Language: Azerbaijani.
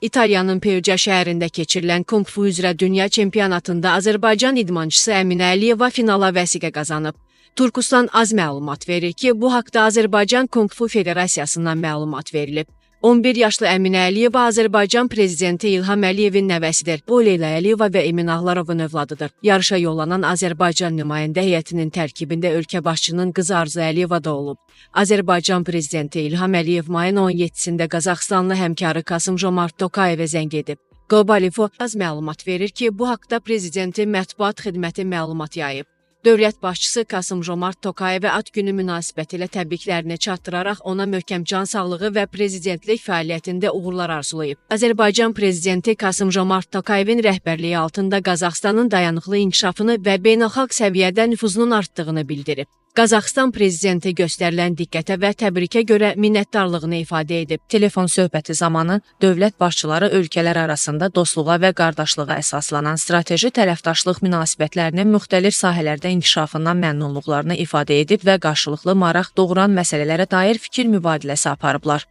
İtaliyanın Perugia şəhərində keçirilən Kung Fu üzrə dünya çempionatında Azərbaycan idmançısı Əminə Əliyeva finala vəsiqə qazanıb. Turkistan az məlumat verir ki, bu haqda Azərbaycan Kung Fu Federasiyasından məlumat verilib. 11 yaşlı Əminə Əliyeva Azərbaycan prezidenti İlham Əliyevin nəvəsidir. O, Leyla Əliyeva və Emin Ağlarovun övladıdır. Yarışa yollanan Azərbaycan nümayəndə heyətinin tərkibində ölkə başçının qızı Arzu Əliyeva da olub. Azərbaycan prezidenti İlham Əliyev mayın 17-sində Qazaxıstanlı həmkarı Kasım-Jomart Tokayevə zəng edib. Globalinfo az məlumat verir ki, bu haqda prezidentin mətbuat xidməti məlumat yayıb. Dövlət başçısı Kasım-Jomart Tokayevə ad günü münasibətilə təbriklərini çatdıraraq ona möhkəm can sağlığı və prezidentlik fəaliyyətində uğurlar arzulayıb. Azərbaycan prezidenti Kasım-Jomart Tokayevin rəhbərliyi altında Qazaxıstanın dayanıqlı inkişafını və beynəlxalq səviyyədə nüfuzunun artdığını bildirib. Qazaxıstan prezidenti göstərilən diqqətə və təbrikə görə minnətdarlığını ifadə edib. Telefon söhbəti zamanı dövlət başçıları ölkələr arasında dostluğa və qardaşlığa əsaslanan strateji tərəfdaşlıq münasibətlərinin müxtəlif sahələrdə inkişafından məmnunluqlarını ifadə edib və qarşılıqlı maraq doğuran məsələlərə dair fikir mübadiləsi aparıblar.